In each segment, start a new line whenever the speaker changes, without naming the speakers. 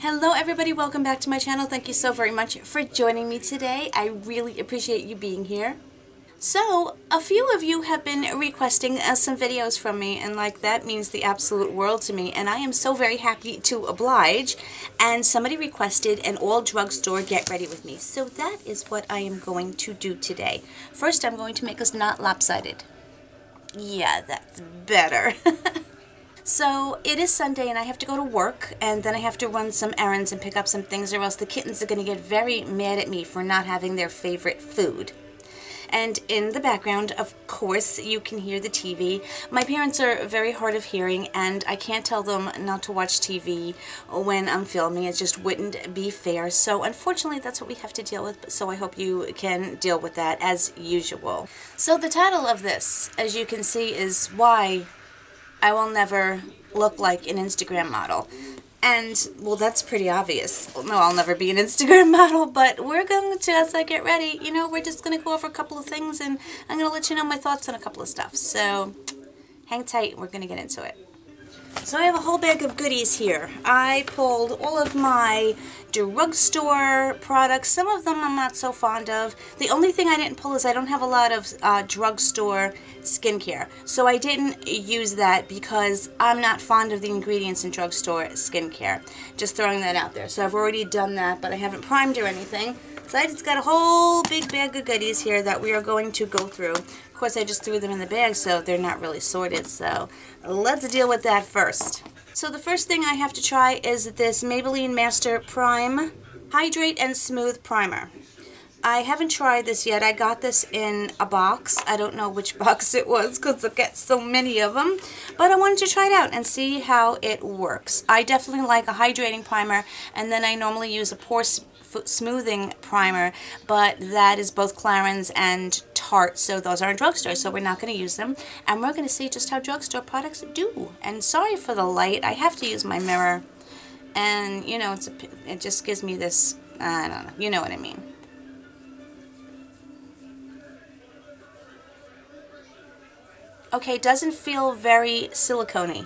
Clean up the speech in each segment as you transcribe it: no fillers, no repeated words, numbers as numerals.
Hello everybody, welcome back to my channel. Thank you so very much for joining me today. I really appreciate you being here. So, a few of you have been requesting some videos from me, and like that means the absolute world to me, and I am so very happy to oblige. And somebody requested an all drugstore get ready with me, so that is what I am going to do today. First, I'm going to make us not lopsided. Yeah, that's better. So it is Sunday and I have to go to work, and then I have to run some errands and pick up some things, or else the kittens are going to get very mad at me for not having their favorite food. And in the background, of course, you can hear the TV. My parents are very hard of hearing, and I can't tell them not to watch TV when I'm filming. It just wouldn't be fair. So unfortunately, that's what we have to deal with. So I hope you can deal with that as usual. So the title of this, as you can see, is Why I Will Never Look Like an Instagram Model. And, well, that's pretty obvious. Well, no, I'll never be an Instagram model, but we're going to, as I get ready, you know, we're just going to go over a couple of things, and I'm going to let you know my thoughts on a couple of stuff. So, hang tight, we're going to get into it. So I have a whole bag of goodies here. I pulled all of my drugstore products. Some of them I'm not so fond of. The only thing I didn't pull is I don't have a lot of drugstore skincare. So I didn't use that because I'm not fond of the ingredients in drugstore skincare. Just throwing that out there. So I've already done that, but I haven't primed or anything. So I just got a whole big bag of goodies here that we are going to go through. Of course, I just threw them in the bag, so they're not really sorted. So let's deal with that first. So the first thing I have to try is this Maybelline Master Prime Hydrate and Smooth Primer. I haven't tried this yet. I got this in a box. I don't know which box it was because I get so many of them. But I wanted to try it out and see how it works. I definitely like a hydrating primer, and then I normally use a pore smoothing primer, but that is both Clarins and Tarte, so those are in drugstore, so we're not going to use them. And we're going to see just how drugstore products do. And sorry for the light. I have to use my mirror. And, you know, it just gives me this, I don't know, you know what I mean. Okay, doesn't feel very silicone-y.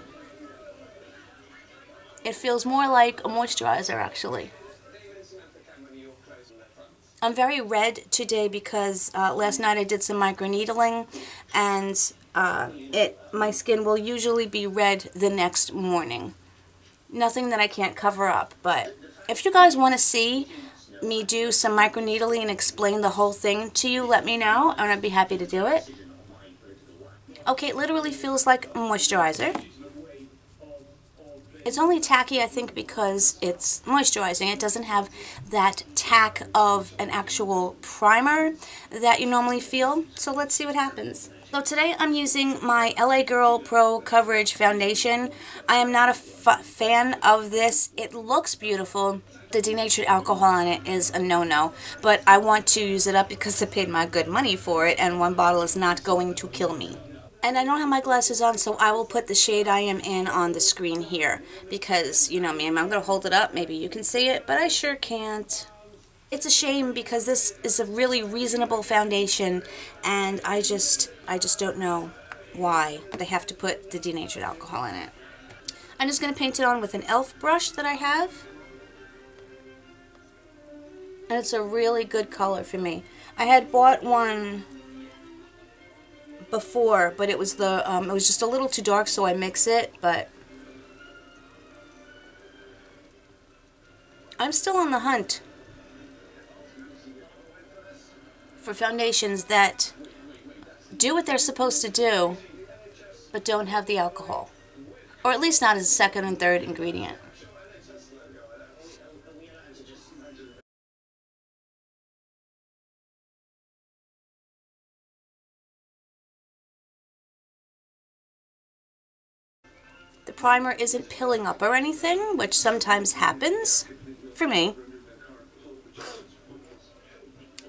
It feels more like a moisturizer, actually. I'm very red today because last night I did some microneedling, and my skin will usually be red the next morning. Nothing that I can't cover up, but if you guys want to see me do some microneedling and explain the whole thing to you, let me know, and I'd be happy to do it. Okay, it literally feels like moisturizer. It's only tacky, I think, because it's moisturizing. It doesn't have that tack of an actual primer that you normally feel. So let's see what happens. So today I'm using my LA Girl Pro Coverage Foundation. I am not a fan of this. It looks beautiful. The denatured alcohol in it is a no-no, but I want to use it up because I paid my good money for it, and one bottle is not going to kill me. And I don't have my glasses on, so I will put the shade I am in on the screen here. Because, you know me, I'm going to hold it up. Maybe you can see it, but I sure can't. It's a shame because this is a really reasonable foundation, and I just don't know why they have to put the denatured alcohol in it. I'm just going to paint it on with an e.l.f. brush that I have. And it's a really good color for me. I had bought one before, but it was it was just a little too dark, so I mix it. But I'm still on the hunt for foundations that do what they're supposed to do, but don't have the alcohol, or at least not as a second and third ingredient. The primer isn't pilling up or anything, which sometimes happens for me.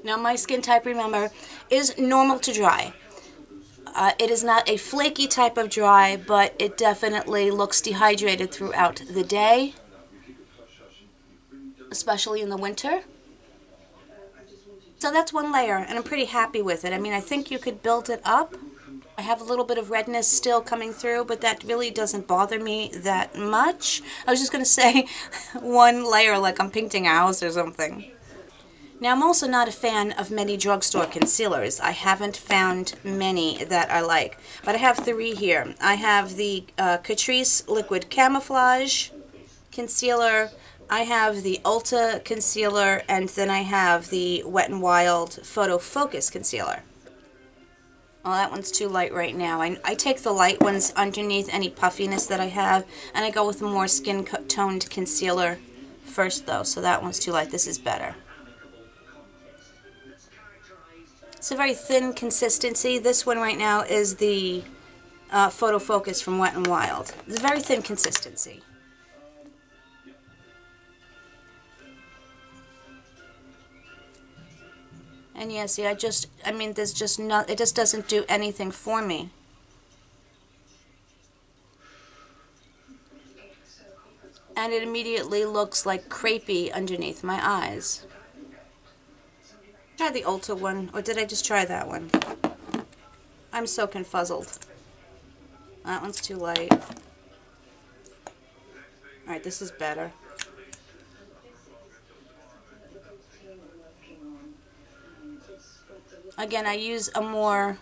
Now, my skin type, remember, is normal to dry. It is not a flaky type of dry, but it definitely looks dehydrated throughout the day, especially in the winter. So that's one layer, and I'm pretty happy with it. I mean, I think you could build it up. I I have a little bit of redness still coming through, but that really doesn't bother me that much. I was just going to say one layer like I'm painting a house or something. Now, I'm also not a fan of many drugstore concealers. I haven't found many that I like, but I have 3 here. I have the Catrice Liquid Camouflage Concealer, I have the Ulta Concealer, and then I have the Wet n Wild Photo Focus Concealer. Well, that one's too light right now. I take the light ones underneath any puffiness that I have, and I go with a more skin-toned concealer first, though, so that one's too light. This is better. It's a very thin consistency. This one right now is the Photo Focus from Wet n Wild. It's a very thin consistency. And yeah, see, I mean, there's just not, it just doesn't do anything for me. And it immediately looks like crepey underneath my eyes. Try the Ulta one, or did I just try that one? I'm so confuzzled. That one's too light. Alright, this is better. Again, I use a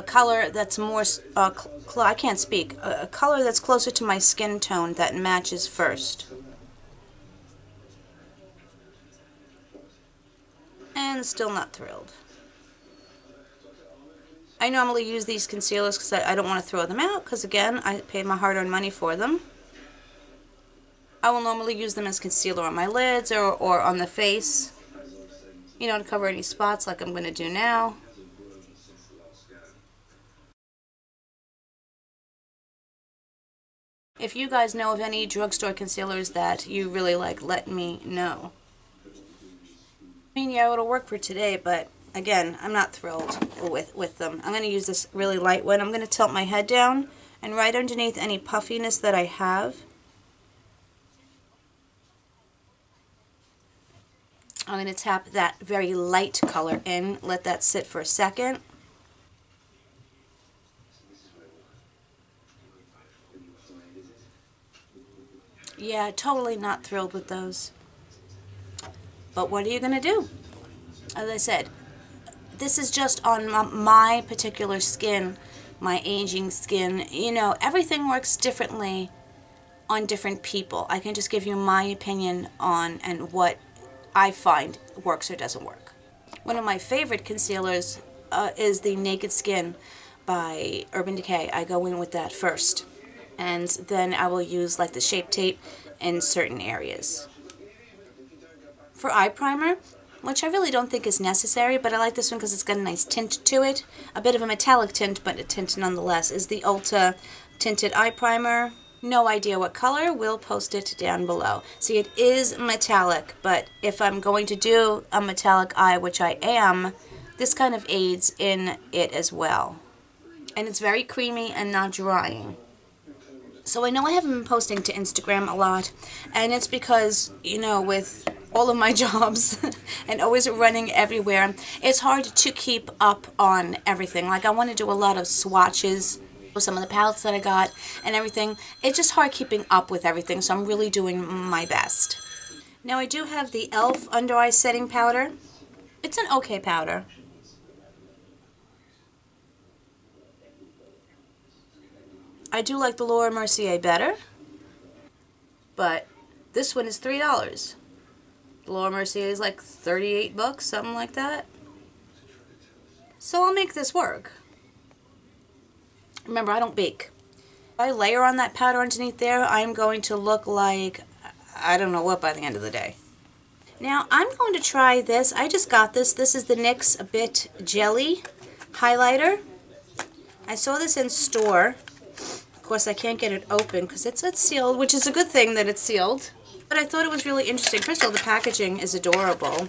color that's more, I can't speak, a color that's closer to my skin tone that matches first. And still not thrilled. I normally use these concealers because I don't want to throw them out, because again, I paid my hard-earned money for them. I will normally use them as concealer on my lids or on the face, you know, to cover any spots like I'm going to do now. If you guys know of any drugstore concealers that you really like, let me know. I mean, yeah, it'll work for today, but again, I'm not thrilled with them. I'm going to use this really light one. I'm going to tilt my head down, and right underneath any puffiness that I have, I'm going to tap that very light color in, let that sit for a second. Yeah, totally not thrilled with those. But what are you going to do? As I said, this is just on my particular skin, my aging skin. You know, everything works differently on different people. I can just give you my opinion on and what I find works or doesn't work. One of my favorite concealers is the Naked Skin by Urban Decay. I go in with that first, and then I will use like the Shape Tape in certain areas. For eye primer, which I really don't think is necessary, but I like this one because it's got a nice tint to it. A bit of a metallic tint, but a tint nonetheless, is the Ulta Tinted Eye Primer. No idea what color, we'll post it down below. See, it is metallic, but if I'm going to do a metallic eye, which I am, this kind of aids in it as well. And it's very creamy and not drying. So I know I haven't been posting to Instagram a lot, and it's because, you know, with all of my jobs and always running everywhere, it's hard to keep up on everything. Like, I want to do a lot of swatches with some of the palettes that I got and everything. It's just hard keeping up with everything, so I'm really doing my best. Now, I do have the e.l.f. Under Eye Setting Powder. It's an okay powder. I do like the Laura Mercier better, but this one is $3. The Laura Mercier is like 38 bucks, something like that. So I'll make this work. Remember, I don't bake. If I layer on that powder underneath there, I'm going to look like I don't know what by the end of the day. Now, I'm going to try this. I just got this. This is the NYX A Bit Jelly Highlighter. I saw this in store. Of course, I can't get it open because it's sealed, which is a good thing that it's sealed. But I thought it was really interesting. First of all, the packaging is adorable.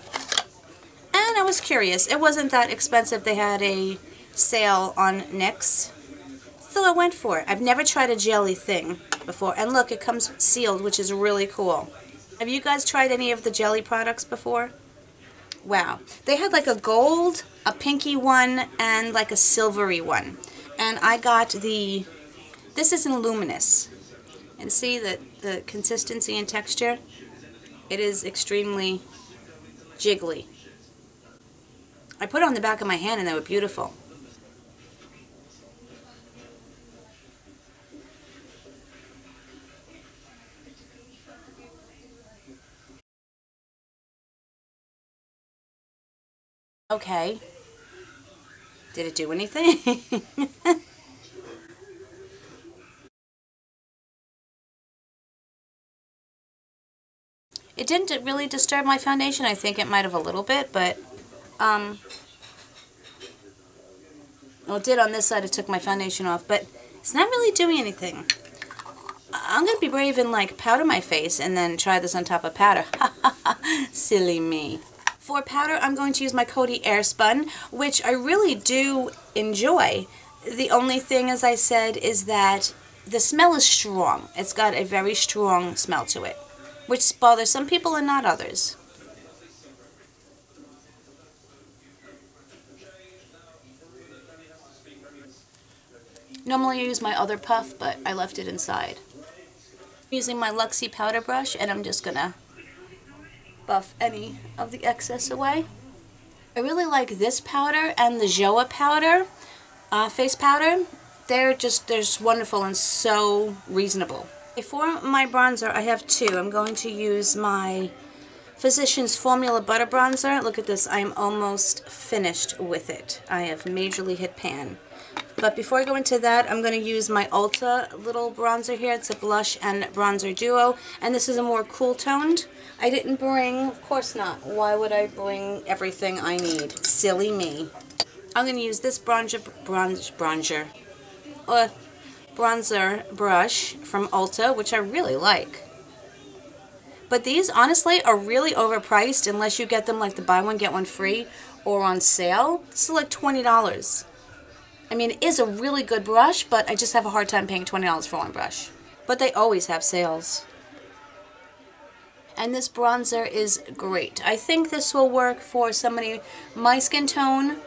And I was curious. It wasn't that expensive. They had a sale on NYX. So I went for it. I've never tried a jelly thing before. And look, it comes sealed, which is really cool. Have you guys tried any of the jelly products before? wow. They had like a gold, a pinky one, and like a silvery one. And I got the, this is in luminous. And see the consistency and texture? It is extremely jiggly. I put it on the back of my hand and they were beautiful. Okay. Did it do anything? It didn't really disturb my foundation. I think it might have a little bit, but well, it did on this side. It took my foundation off, but it's not really doing anything. I'm going to be brave and like powder my face and then try this on top of powder. Silly me. For powder, I'm going to use my Coty Airspun, which I really do enjoy. The only thing, as I said, is that the smell is strong. It's got a very strong smell to it, which bothers some people and not others. Normally I use my other puff, but I left it inside. I'm using my Luxie powder brush, and I'm just gonna buff any of the excess away. I really like this powder and the Joa powder, face powder. They're just wonderful and so reasonable. For my bronzer, I have two. I'm going to use my Physicians Formula Butter Bronzer. Look at this. I am almost finished with it. I have majorly hit pan. But before I go into that, I'm going to use my Ulta little bronzer here. It's a blush and bronzer duo. And this is a more cool toned. I didn't bring, of course not. Why would I bring everything I need? Silly me. I'm going to use this bronzer brush from Ulta, which I really like. But these, honestly, are really overpriced unless you get them like the buy one, get one free or on sale. This is like $20. I mean, it is a really good brush, but I just have a hard time paying $20 for one brush. But they always have sales. And this bronzer is great. I think this will work for somebody my skin tone,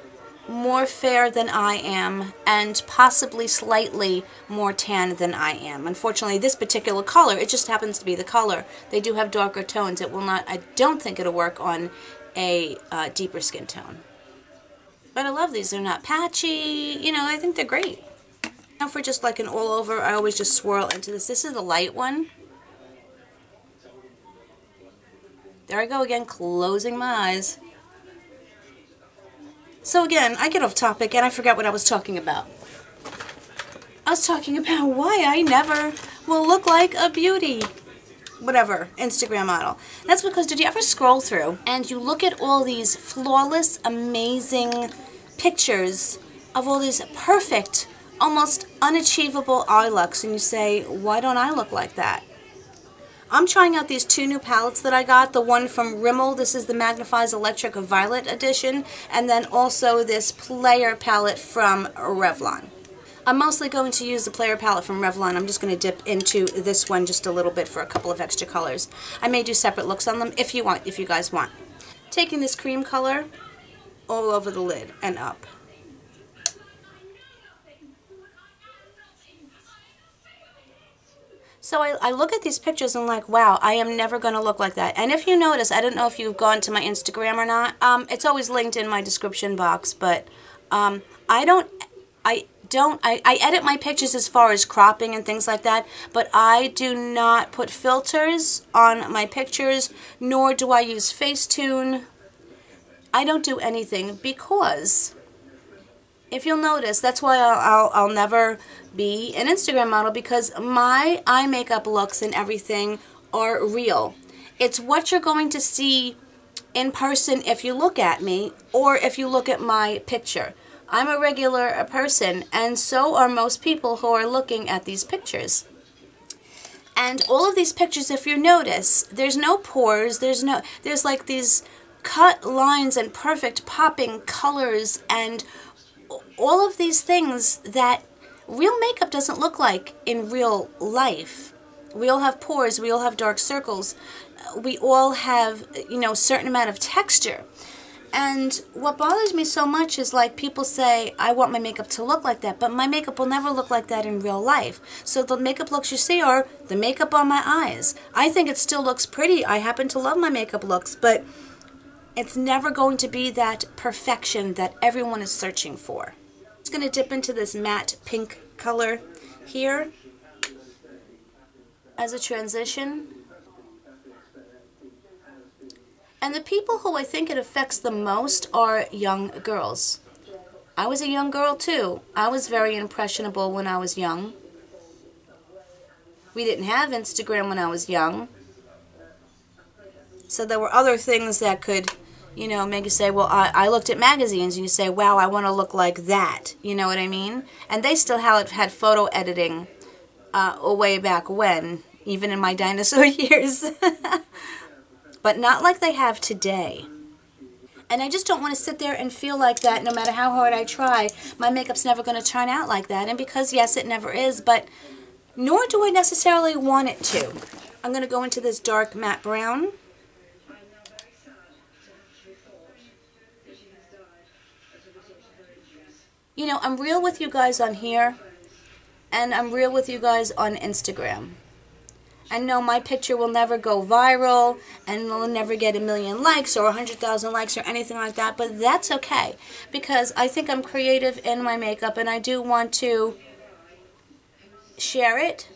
more fair than I am, and possibly slightly more tan than I am. Unfortunately, this particular color, it just happens to be the color. They do have darker tones. It will not, I don't think it'll work on a deeper skin tone. But I love these. They're not patchy. You know, I think they're great. Now for just like an all over, I always just swirl into this. This is the light one. There I go again, closing my eyes. So again, I get off topic and I forgot what I was talking about. I was talking about why I never will look like a beauty, whatever, Instagram model. That's because, did you ever scroll through and you look at all these flawless, amazing pictures of all these perfect, almost unachievable eye looks, and you say, why don't I look like that? I'm trying out these two new palettes that I got. The one from Rimmel, this is the Magnifies Electric Violet edition, and then also this Player palette from Revlon. I'm mostly going to use the Player palette from Revlon. I'm just going to dip into this one just a little bit for a couple of extra colors. I may do separate looks on them if you want, if you guys want. Taking this cream color all over the lid and up. So I look at these pictures and I'm like, wow, I am never going to look like that. And if you notice, I don't know if you've gone to my Instagram or not. It's always linked in my description box, but I edit my pictures as far as cropping and things like that, but I do not put filters on my pictures, nor do I use Facetune. I don't do anything because, if you'll notice, that's why I'll never be an Instagram model, because my eye makeup looks and everything are real. It's what you're going to see in person if you look at me or if you look at my picture. I'm a regular person, and so are most people who are looking at these pictures. And all of these pictures, if you notice, there's no pores, there's like these cut lines and perfect popping colors and all of these things that real makeup doesn't look like in real life. We all have pores, we all have dark circles, we all have, you know, a certain amount of texture. And what bothers me so much is like people say, I want my makeup to look like that, but my makeup will never look like that in real life. So the makeup looks you see are the makeup on my eyes. I think it still looks pretty. I happen to love my makeup looks, but it's never going to be that perfection that everyone is searching for. I'm just going to dip into this matte pink color here as a transition. And the people who I think it affects the most are young girls. I was a young girl too. I was very impressionable when I was young. We didn't have Instagram when I was young. So there were other things that could, you know, make you say, well, I looked at magazines and you say, wow, I want to look like that. You know what I mean? And they still had photo editing way back when, even in my dinosaur years. But not like they have today. And I just don't want to sit there and feel like that no matter how hard I try. My makeup's never going to turn out like that. And because, yes, it never is, but nor do I necessarily want it to. I'm going to go into this dark matte brown. You know, I'm real with you guys on here, and I'm real with you guys on Instagram. I know my picture will never go viral and will never get 1 million likes or 100,000 likes or anything like that, but that's okay because I think I'm creative in my makeup and I do want to share it.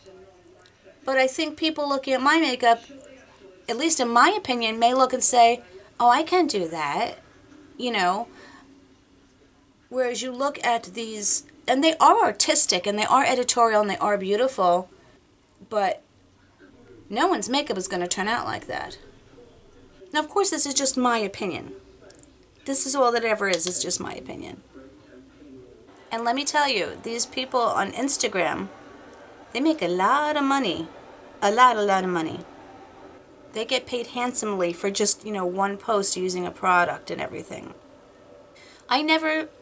But I think people looking at my makeup, at least in my opinion, may look and say, oh, I can do that, you know. Whereas you look at these, and they are artistic and they are editorial and they are beautiful, but no one's makeup is going to turn out like that. Now, of course, this is just my opinion. This is all that ever is. It's just my opinion. And let me tell you, these people on Instagram, they make a lot of money. A lot of money. They get paid handsomely for just, you know, one post using a product and everything. I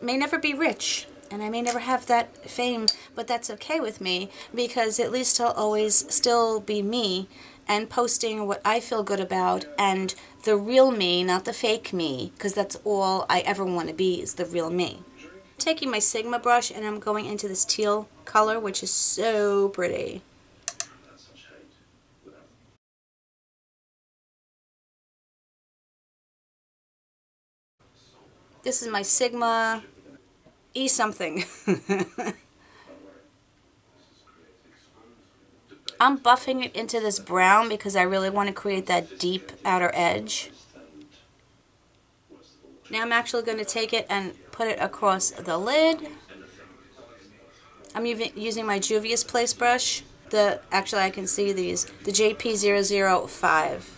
may never be rich. And I may never have that fame, but that's okay with me because at least I'll always still be me and posting what I feel good about and the real me, not the fake me, because that's all I ever want to be is the real me. Taking my Sigma brush and I'm going into this teal color, which is so pretty. This is my Sigma E something. I'm buffing it into this brown because I really want to create that deep outer edge. Now I'm actually going to take it and put it across the lid. I'm using my Juvia's Place brush. Actually I can see these. The JP005.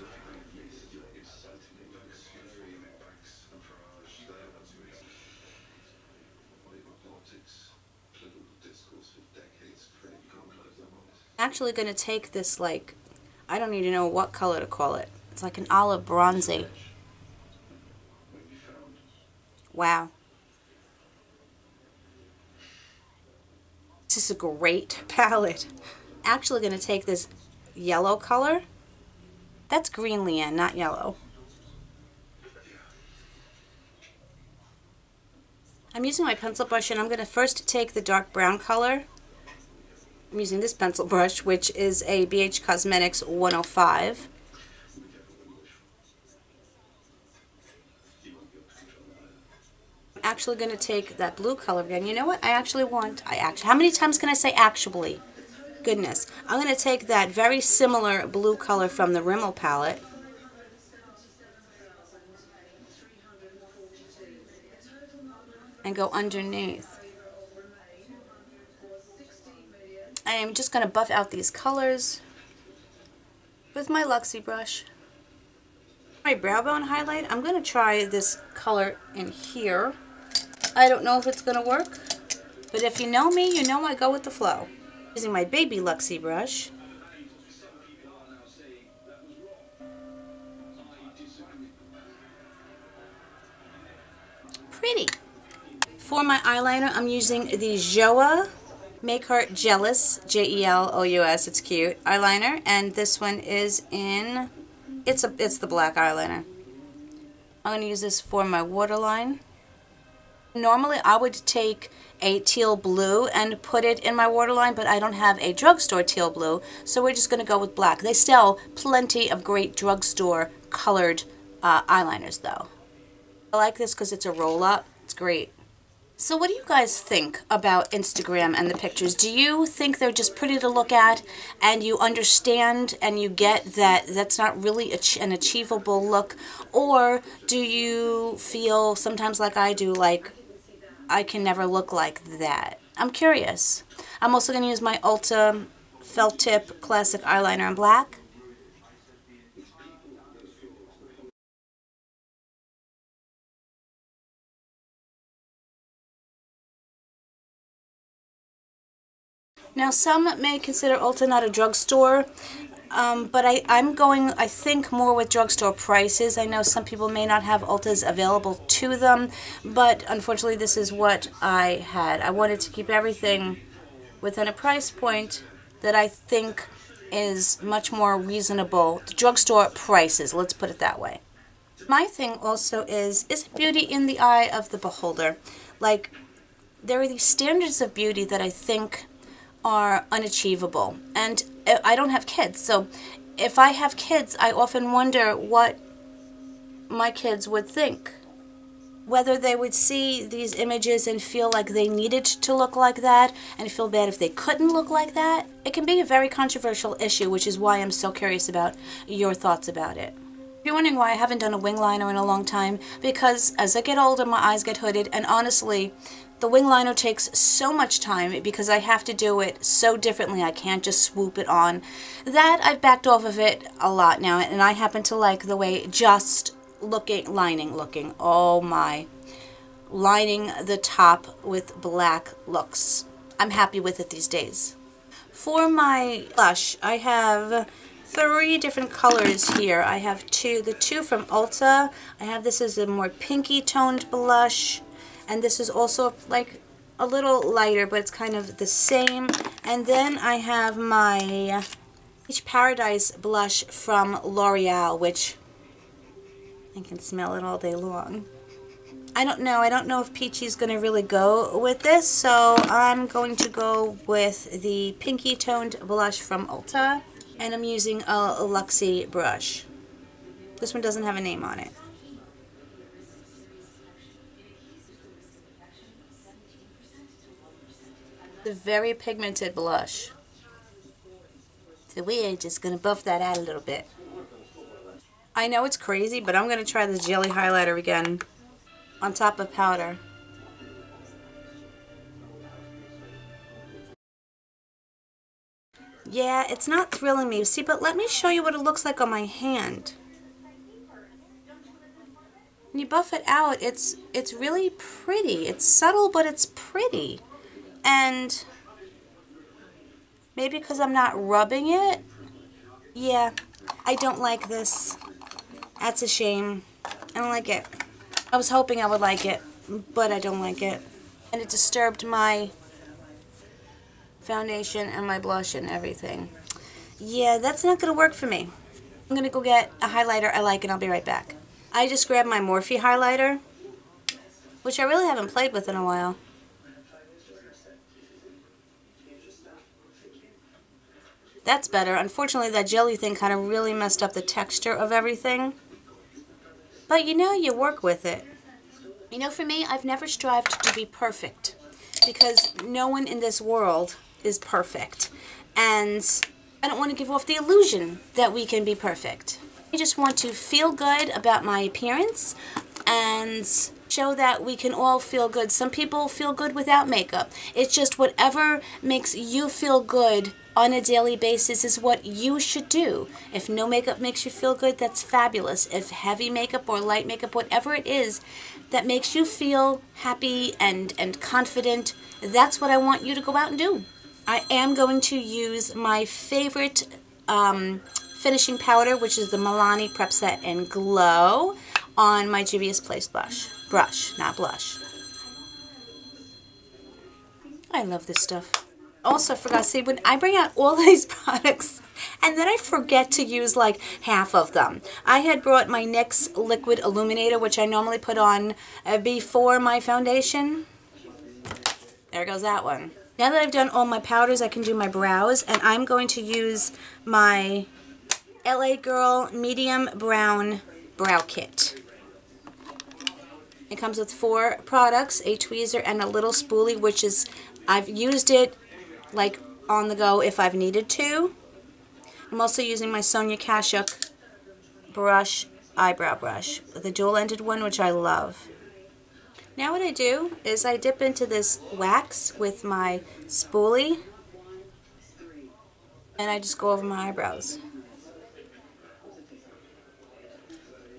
Actually going to take this, like, I don't even know what color to call it. It's like an olive bronzy. Wow. This is a great palette. Actually going to take this yellow color. That's green, Leanne, not yellow. I'm using my pencil brush and I'm going to first take the dark brown color. I'm using this pencil brush, which is a BH Cosmetics 105. I'm actually going to take that blue color again. You know what? How many times can I say actually? Goodness. I'm going to take that very similar blue color from the Rimmel palette. And go underneath. I am just going to buff out these colors with my Luxie brush. My brow bone highlight, I'm going to try this color in here. I don't know if it's going to work, but if you know me, you know I go with the flow. Using my baby Luxie brush. Pretty. For my eyeliner, I'm using the Joa Make Heart Jealous, Jelous, it's cute, eyeliner, and this one is in, it's the black eyeliner. I'm going to use this for my waterline. Normally I would take a teal blue and put it in my waterline, but I don't have a drugstore teal blue, so we're just going to go with black. They sell plenty of great drugstore colored eyeliners though. I like this because it's a roll-up. It's great. So what do you guys think about Instagram and the pictures? Do you think they're just pretty to look at and you understand and you get that that's not really an achievable look? Or do you feel sometimes like I do, like I can never look like that? I'm curious. I'm also going to use my Ulta Felt Tip Classic Eyeliner in black. Now, some may consider Ulta not a drugstore, but I'm going, I think, more with drugstore prices. I know some people may not have Ultas available to them, but unfortunately this is what I had. I wanted to keep everything within a price point that I think is much more reasonable. Drugstore prices, let's put it that way. My thing also is beauty in the eye of the beholder? Like, there are these standards of beauty that I think are unachievable. And I don't have kids, so if I have kids, I often wonder what my kids would think. Whether they would see these images and feel like they needed to look like that and feel bad if they couldn't look like that. It can be a very controversial issue, which is why I'm so curious about your thoughts about it. If you're wondering why I haven't done a wing liner in a long time, because as I get older, my eyes get hooded, and honestly, the wing liner takes so much time because I have to do it so differently. I can't just swoop it on. That I've backed off of it a lot now, and I happen to like the way just lining looking. Oh my. Lining the top with black looks. I'm happy with it these days. For my blush, I have 3 different colors here. I have the two from Ulta. I have this as a more pinky toned blush. And this is also like a little lighter, but it's kind of the same. And then I have my Peach Paradise blush from L'Oreal, which I can smell it all day long. I don't know if Peachy's going to really go with this, so I'm going to go with the pinky toned blush from Ulta. And I'm using a Luxie brush. This one doesn't have a name on it. It's a very pigmented blush. So we're just going to buff that out a little bit. I know it's crazy, but I'm going to try this jelly highlighter again on top of powder. Yeah, it's not thrilling me. See, but let me show you what it looks like on my hand. When you buff it out, it's really pretty. It's subtle, but it's pretty. And maybe because I'm not rubbing it. Yeah, I don't like this. That's a shame. I don't like it. I was hoping I would like it, but I don't like it. And it disturbed my foundation and my blush and everything. Yeah, that's not going to work for me. I'm going to go get a highlighter I like, and I'll be right back. I just grabbed my Morphe highlighter, which I really haven't played with in a while. That's better. Unfortunately, that jelly thing kind of really messed up the texture of everything. But you know, you work with it. You know, for me, I've never strived to be perfect, because no one in this world is perfect. And I don't want to give off the illusion that we can be perfect. I just want to feel good about my appearance and show that we can all feel good. Some people feel good without makeup. It's just whatever makes you feel good on a daily basis is what you should do. If no makeup makes you feel good, that's fabulous. If heavy makeup or light makeup, whatever it is that makes you feel happy and confident, that's what I want you to go out and do. I am going to use my favorite finishing powder, which is the Milani Prep Set and Glow, on my Juvia's Place brush, not blush. I love this stuff. Also, forgot to say, when I bring out all these products, and then I forget to use like half of them. I had brought my NYX liquid illuminator, which I normally put on before my foundation. There goes that one. Now that I've done all my powders, I can do my brows, and I'm going to use my LA Girl Medium Brown Brow Kit. It comes with 4 products, a tweezer and a little spoolie, which is, I've used it like on the go if I've needed to. I'm also using my Sonia Kashuk brush, eyebrow brush, the dual-ended one, which I love. Now what I do is I dip into this wax with my spoolie, and I just go over my eyebrows.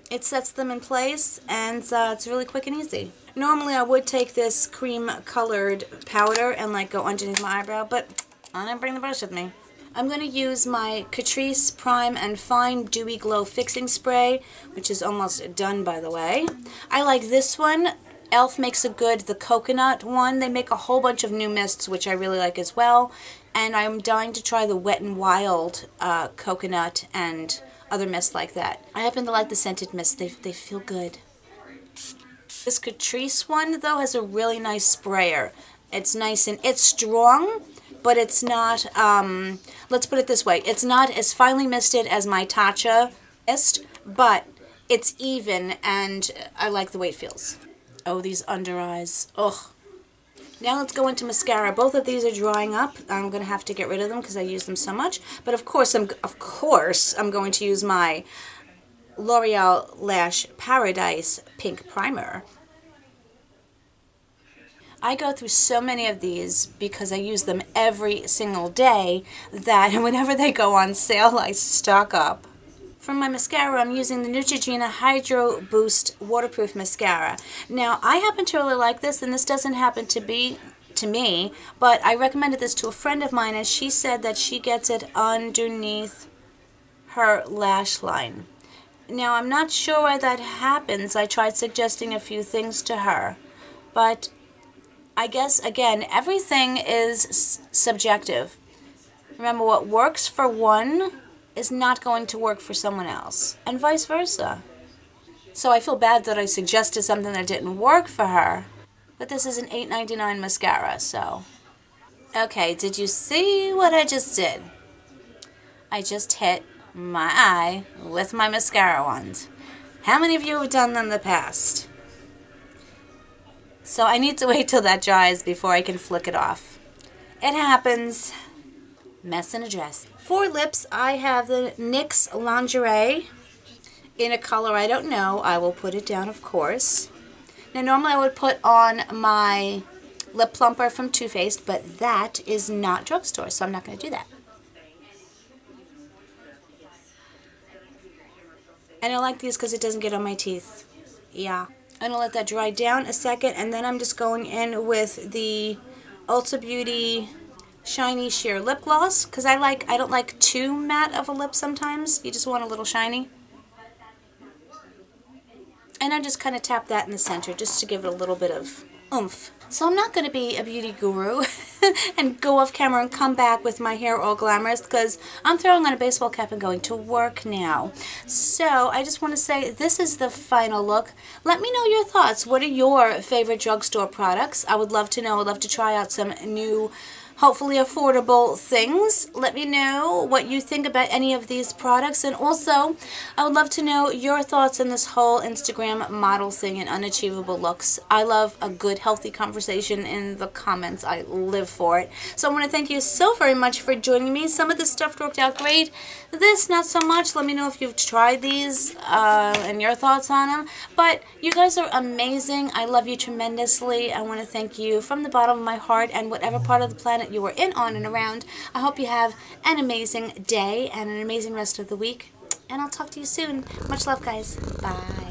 It sets them in place, and it's really quick and easy. Normally I would take this cream colored powder and like go underneath my eyebrow, but I didn't bring the brush with me. I'm going to use my Catrice Prime and Fine Dewy Glow Fixing Spray, which is almost done, by the way. I like this one. e.l.f. makes a good, the coconut one. They make a whole bunch of new mists, which I really like as well. And I'm dying to try the Wet n Wild coconut and other mists like that. I happen to like the scented mists. They feel good. This Catrice one, though, has a really nice sprayer. It's nice and it's strong, but it's not, let's put it this way, it's not as finely misted as my Tatcha mist, but it's even, and I like the way it feels. Oh, these under eyes. Ugh. Now let's go into mascara. Both of these are drying up. I'm going to have to get rid of them because I use them so much. But of course I'm going to use my L'Oreal Lash Paradise Pink Primer. I go through so many of these because I use them every single day that whenever they go on sale, I stock up. For my mascara, I'm using the Neutrogena Hydro Boost Waterproof Mascara. Now, I happen to really like this, and this doesn't happen to be to me, but I recommended this to a friend of mine, and she said that she gets it underneath her lash line. Now, I'm not sure why that happens. I tried suggesting a few things to her, but I guess, again, everything is subjective. Remember, what works for one is not going to work for someone else, and vice versa. So I feel bad that I suggested something that didn't work for her, but this is an $8.99 mascara, so. Okay, did you see what I just did? I just hit my eye with my mascara wand. How many of you have done that in the past? So I need to wait till that dries before I can flick it off. It happens. Mess in a dress. For lips, I have the NYX Lingerie in a color I don't know. I will put it down, of course. Now, normally I would put on my lip plumper from Too Faced, but that is not drugstore, so I'm not going to do that. And I like these because it doesn't get on my teeth. Yeah. I'm going to let that dry down a second, and then I'm just going in with the Ulta Beauty Shiny Sheer Lip Gloss, because I don't like too matte of a lip sometimes. You just want a little shiny. And I just kind of tap that in the center just to give it a little bit of oomph. So I'm not going to be a beauty guru and go off camera and come back with my hair all glamorous, because I'm throwing on a baseball cap and going to work now. So I just want to say this is the final look. Let me know your thoughts. What are your favorite drugstore products? I would love to know. I'd love to try out some new, hopefully affordable things. Let me know what you think about any of these products, and also I would love to know your thoughts on this whole Instagram model thing and unachievable looks. I love a good healthy conversation in the comments. I live for it. So I want to thank you so very much for joining me. Some of this stuff worked out great, this not so much. Let me know if you've tried these and your thoughts on them. But you guys are amazing. I love you tremendously. I want to thank you from the bottom of my heart, and whatever part of the planet you are in, on, and around. I hope you have an amazing day and an amazing rest of the week. And I'll talk to you soon. Much love, guys. Bye.